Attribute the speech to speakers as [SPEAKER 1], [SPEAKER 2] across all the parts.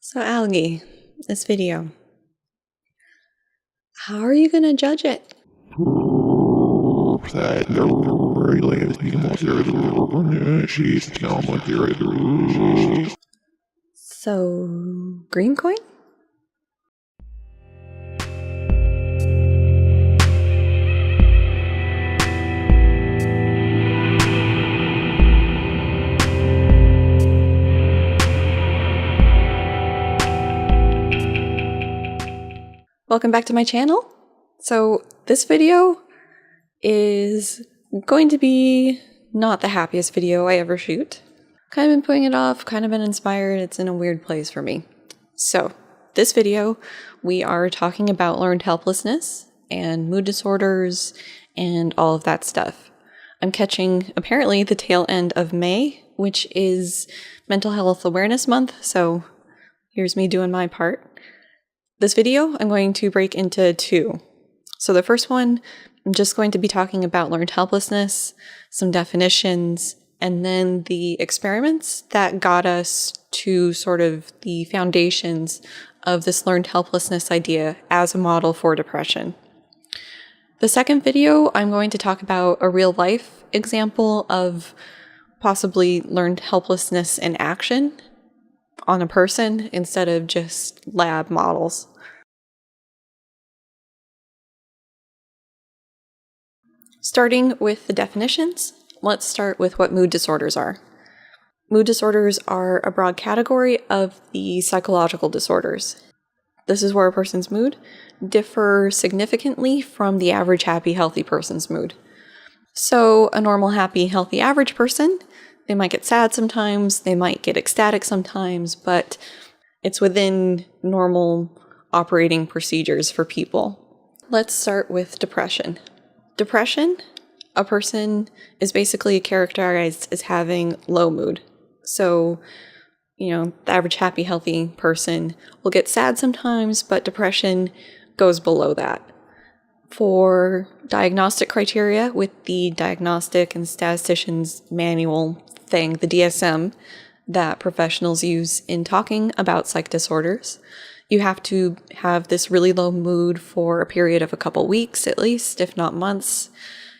[SPEAKER 1] So Algie, this video, how are you going to judge it? So, green coin? Welcome back to my channel. So this video is going to be not the happiest video I ever shoot. Kind of been putting it off, kind of been inspired. It's in a weird place for me. So this video, we are talking about learned helplessness and mood disorders and all of that stuff. I'm catching apparently the tail end of May, which is Mental Health Awareness Month. So here's me doing my part. This video, I'm going to break into two. So the first one, I'm just going to be talking about learned helplessness, some definitions, and then the experiments that got us to sort of the foundations of this learned helplessness idea as a model for depression. The second video, I'm going to talk about a real life example of possibly learned helplessness in action on a person instead of just lab models. Starting with the definitions, let's start with what mood disorders are. Mood disorders are a broad category of the psychological disorders. This is where a person's mood differs significantly from the average happy, healthy person's mood. So a normal, happy, healthy, average person, they might get sad sometimes, they might get ecstatic sometimes, but it's within normal operating procedures for people. Let's start with depression. Depression, a person is basically characterized as having low mood. So, the average happy, healthy person will get sad sometimes, but depression goes below that. For diagnostic criteria, with the Diagnostic and Statistician's Manual thing, the DSM, that professionals use in talking about psych disorders, you have to have this really low mood for a period of a couple weeks at least, if not months.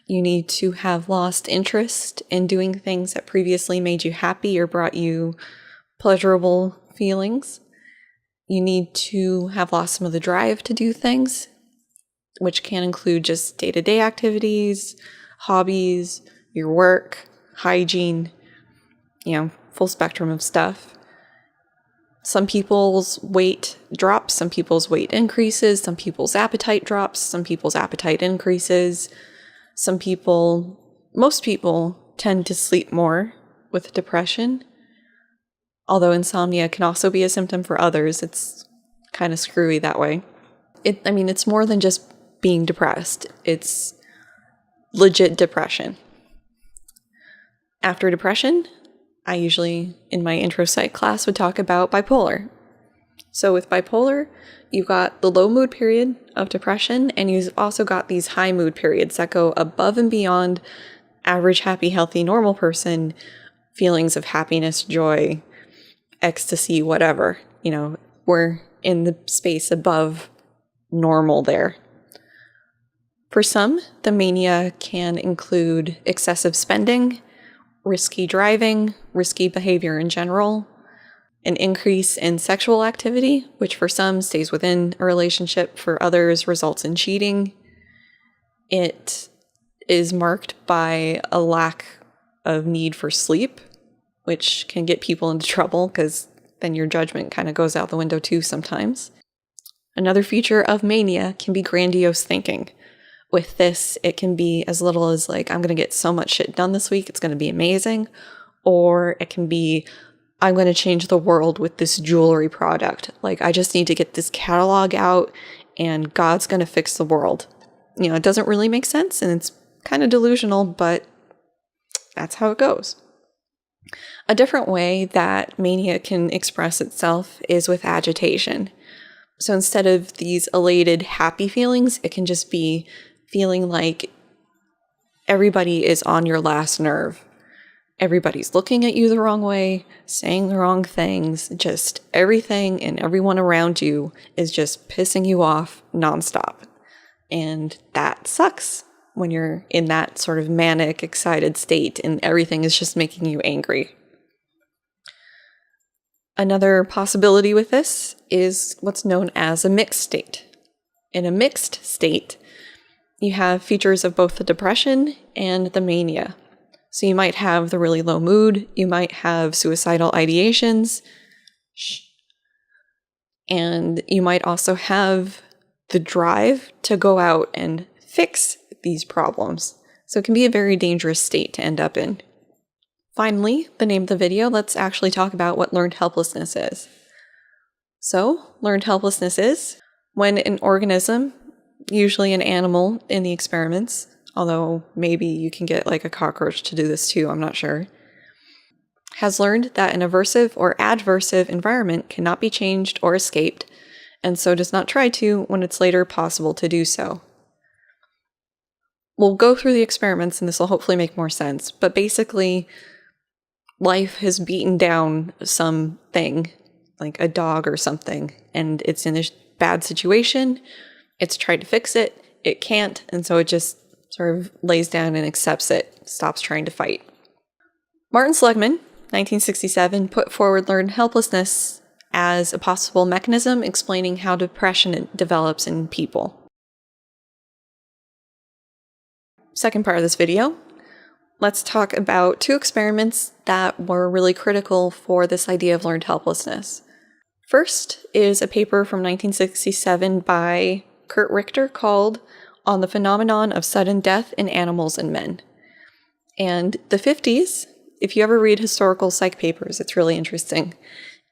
[SPEAKER 1] You need to have lost interest in doing things that previously made you happy or brought you pleasurable feelings. You need to have lost some of the drive to do things, which can include just day-to-day activities, hobbies, your work, hygiene, full spectrum of stuff. Some people's weight drops, some people's weight increases, some people's appetite drops, some people's appetite increases. Most people tend to sleep more with depression. Although insomnia can also be a symptom for others, it's kind of screwy that way. It's more than just being depressed. It's legit depression. After depression, I usually, in my intro psych class, would talk about bipolar. So with bipolar, you've got the low mood period of depression, and you've also got these high mood periods that go above and beyond average, happy, healthy, normal person feelings of happiness, joy, ecstasy, whatever. We're in the space above normal there. For some, the mania can include excessive spending, risky driving, risky behavior in general, an increase in sexual activity, which for some stays within a relationship, for others results in cheating. It is marked by a lack of need for sleep, which can get people into trouble because then your judgment kind of goes out the window too sometimes. Another feature of mania can be grandiose thinking. With this, it can be as little as I'm going to get so much shit done this week, it's going to be amazing. Or it can be, I'm going to change the world with this jewelry product. I just need to get this catalog out and God's going to fix the world. It doesn't really make sense and it's kind of delusional, but that's how it goes. A different way that mania can express itself is with agitation. So instead of these elated, happy feelings, it can just be feeling like everybody is on your last nerve. everybody's looking at you the wrong way, saying the wrong things, just everything and everyone around you is just pissing you off nonstop. And that sucks when you're in that sort of manic, excited state and everything is just making you angry. Another possibility with this is what's known as a mixed state. In a mixed state, you have features of both the depression and the mania. So you might have the really low mood, you might have suicidal ideations, and you might also have the drive to go out and fix these problems. So it can be a very dangerous state to end up in. Finally, the name of the video, let's actually talk about what learned helplessness is. So, learned helplessness is when an organism, usually an animal in the experiments, although maybe you can get like a cockroach to do this too, I'm not sure, has learned that an aversive or adversive environment cannot be changed or escaped, and so does not try to when it's later possible to do so. We'll go through the experiments and this will hopefully make more sense, but basically, life has beaten down something, like a dog or something, and it's in a bad situation, it's tried to fix it, it can't, and so it just sort of lays down and accepts it, stops trying to fight. Martin Seligman, 1967, put forward learned helplessness as a possible mechanism explaining how depression develops in people. Second part of this video, let's talk about two experiments that were really critical for this idea of learned helplessness. First is a paper from 1967 by Richter called On the Phenomenon of Sudden Death in Animals and Men. And the 50s, if you ever read historical psych papers, it's really interesting.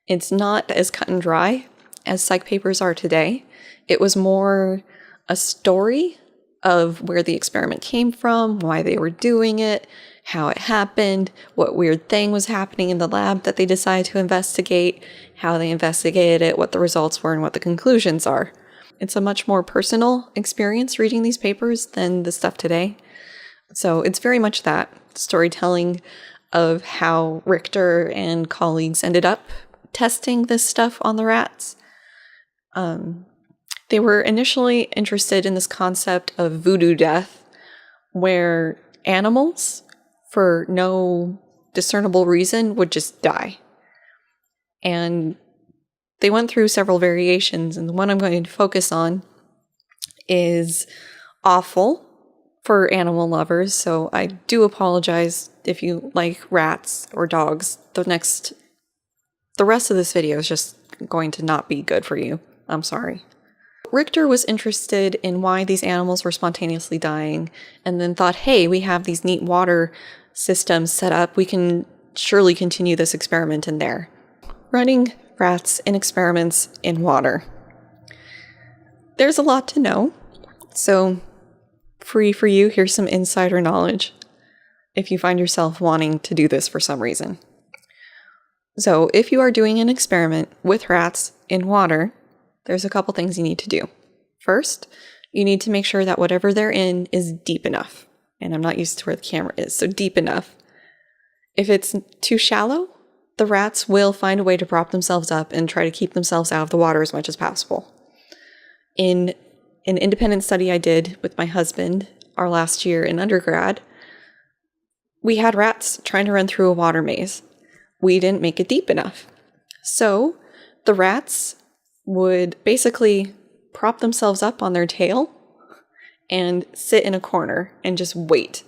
[SPEAKER 1] It's not as cut and dry as psych papers are today. It was more a story of where the experiment came from, why they were doing it, how it happened, what weird thing was happening in the lab that they decided to investigate, how they investigated it, what the results were, and what the conclusions are. It's a much more personal experience reading these papers than the stuff today. So it's very much that storytelling of how Richter and colleagues ended up testing this stuff on the rats. They were initially interested in this concept of voodoo death, where animals, for no discernible reason, would just die. And they went through several variations, and the one I'm going to focus on is awful for animal lovers, so I do apologize if you like rats or dogs. The rest of this video is just going to not be good for you. I'm sorry. Richter was interested in why these animals were spontaneously dying, and then thought, hey, we have these neat water systems set up, we can surely continue this experiment in there. Running rats in experiments in water. There's a lot to know, so free for you, here's some insider knowledge if you find yourself wanting to do this for some reason. So if you are doing an experiment with rats in water, there's a couple things you need to do. First, you need to make sure that whatever they're in is deep enough. And I'm not used to where the camera is, so deep enough. If it's too shallow, the rats will find a way to prop themselves up and try to keep themselves out of the water as much as possible. In an independent study I did with my husband our last year in undergrad, we had rats trying to run through a water maze. We didn't make it deep enough. So the rats would basically prop themselves up on their tail and sit in a corner and just wait,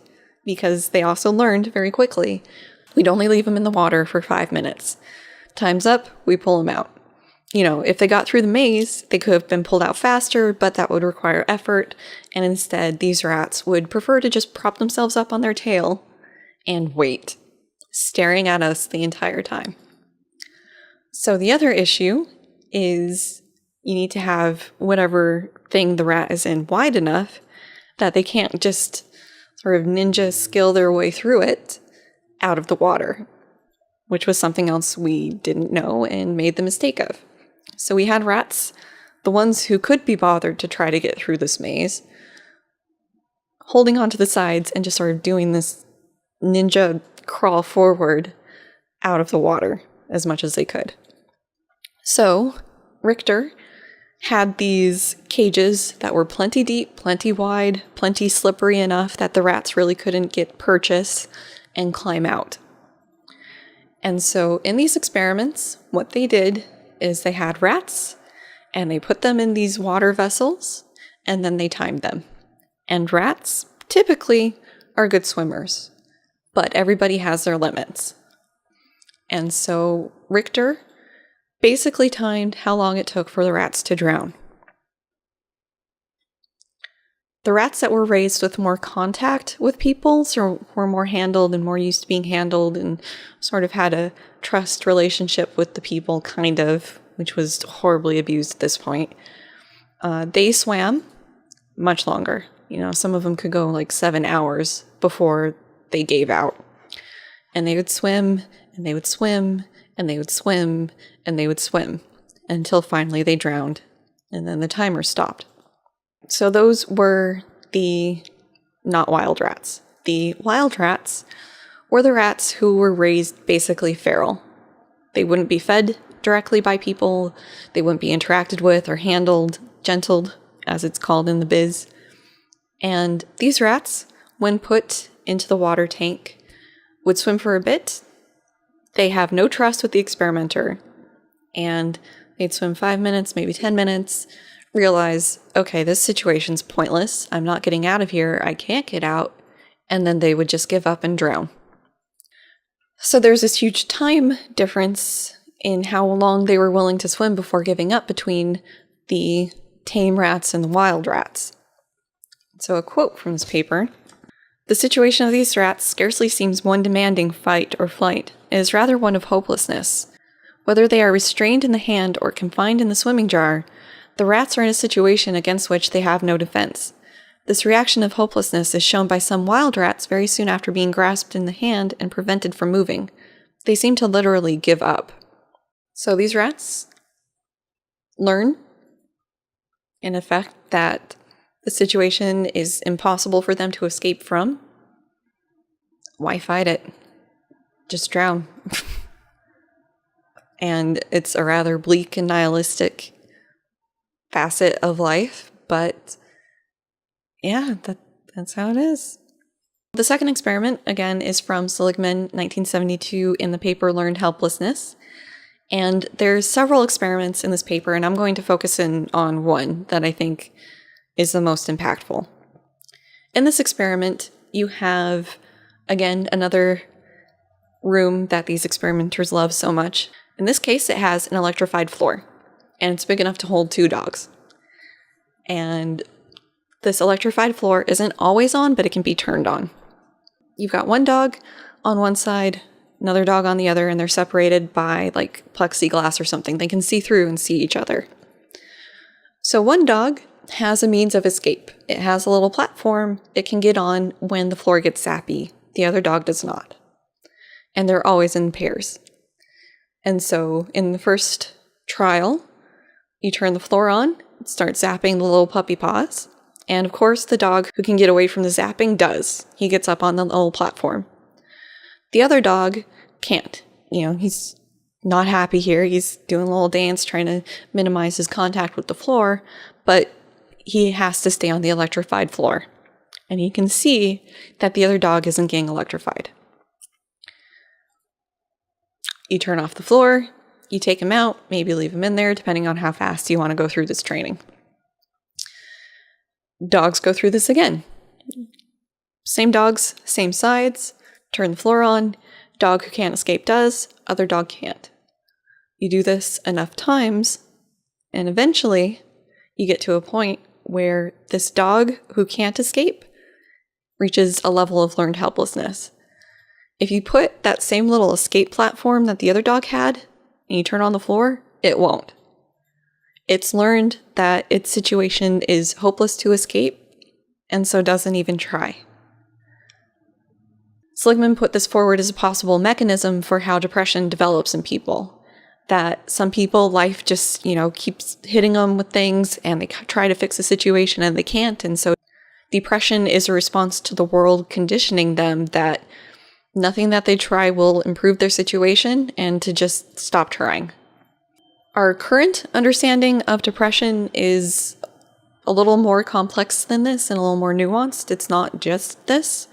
[SPEAKER 1] because they also learned very quickly we'd only leave them in the water for 5 minutes. Time's up, we pull them out. You know, if they got through the maze, they could have been pulled out faster, but that would require effort, and instead these rats would prefer to just prop themselves up on their tail and wait, staring at us the entire time. So the other issue is you need to have whatever thing the rat is in wide enough that they can't just sort of ninja skill their way through it out of the water, which was something else we didn't know and made the mistake of. So we had rats, the ones who could be bothered to try to get through this maze, holding onto the sides and just sort of doing this ninja crawl forward out of the water as much as they could. So Richter had these cages that were plenty deep, plenty wide, plenty slippery enough that the rats really couldn't get purchase and climb out. And so in these experiments, what they did is they had rats and they put them in these water vessels and then they timed them. And rats typically are good swimmers, but everybody has their limits. And so Richter basically timed how long it took for the rats to drown. The rats that were raised with more contact with people, so were more handled and more used to being handled and sort of had a trust relationship with the people, kind of, which was horribly abused at this point, they swam much longer. You know, some of them could go like 7 hours before they gave out. And they would swim, and they would swim, and they would swim, and they would swim, until finally they drowned, and then the timer stopped. So those were the not wild rats. The wild rats were the rats who were raised basically feral. They wouldn't be fed directly by people, they wouldn't be interacted with or handled, gentled, as it's called in the biz. And these rats, when put into the water tank, would swim for a bit. They have no trust with the experimenter, and they'd swim 5 minutes, maybe 10 minutes, realize, okay, this situation's pointless, I'm not getting out of here, I can't get out, and then they would just give up and drown. So there's this huge time difference in how long they were willing to swim before giving up between the tame rats and the wild rats. So a quote from this paper: "The situation of these rats scarcely seems one demanding fight or flight. It is rather one of hopelessness. Whether they are restrained in the hand or confined in the swimming jar, the rats are in a situation against which they have no defense. This reaction of hopelessness is shown by some wild rats very soon after being grasped in the hand and prevented from moving. They seem to literally give up." So these rats learn, in effect, that the situation is impossible for them to escape from. Why fight it? Just drown. And it's a rather bleak and nihilistic facet of life, but yeah, that's how it is. The second experiment, again, is from Seligman, 1972, in the paper Learned Helplessness. And there's several experiments in this paper, and I'm going to focus in on one that I think is the most impactful. In this experiment, you have, again, another room that these experimenters love so much. In this case, it has an electrified floor, and it's big enough to hold 2 dogs. And this electrified floor isn't always on, but it can be turned on. You've got one dog on one side, another dog on the other, and they're separated by like plexiglass or something. They can see through and see each other. So one dog has a means of escape. It has a little platform it can get on when the floor gets sappy. The other dog does not. And they're always in pairs. And so in the first trial, you turn the floor on, it starts zapping the little puppy paws. And of course, the dog who can get away from the zapping does. He gets up on the little platform. The other dog can't. You know, he's not happy here. He's doing a little dance, trying to minimize his contact with the floor, but he has to stay on the electrified floor. And he can see that the other dog isn't getting electrified. You turn off the floor, you take him out, maybe leave him in there, depending on how fast you want to go through this training. Dogs go through this again. Same dogs, same sides, turn the floor on, dog who can't escape does, other dog can't. You do this enough times, and eventually you get to a point where this dog who can't escape reaches a level of learned helplessness. If you put that same little escape platform that the other dog had, and you turn on the floor, it won't. It's learned that its situation is hopeless to escape, and so doesn't even try. Seligman put this forward as a possible mechanism for how depression develops in people. That some people, life just, keeps hitting them with things, and they try to fix the situation and they can't, and so depression is a response to the world conditioning them that Nothing that they try will improve their situation, and to just stop trying. Our current understanding of depression is a little more complex than this and a little more nuanced. It's not just this.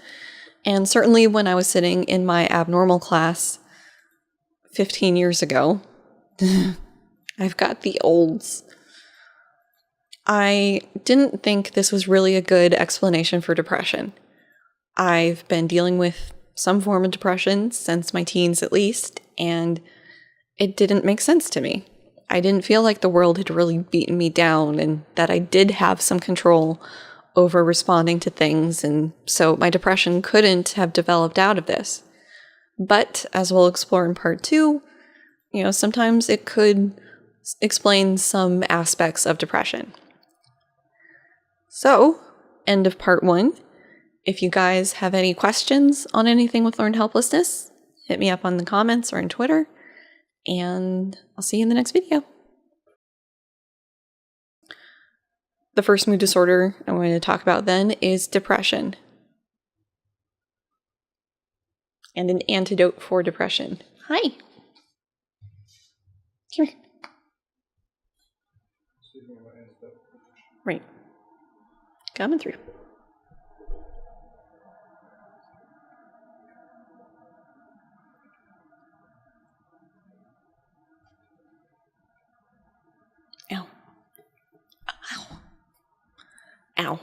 [SPEAKER 1] And certainly when I was sitting in my abnormal class 15 years ago, I've got the olds. I didn't think this was really a good explanation for depression. I've been dealing with some form of depression since my teens at least, and it didn't make sense to me. I didn't feel like the world had really beaten me down and that I did have some control over responding to things, and so my depression couldn't have developed out of this. But as we'll explore in part 2, sometimes it could explain some aspects of depression. So, end of part 1. If you guys have any questions on anything with learned helplessness, hit me up on the comments or on Twitter, and I'll see you in the next video. The first mood disorder I'm going to talk about then is depression, and an antidote for depression. Hi. Come here. Right. Coming through. Ow. Ow. Ow.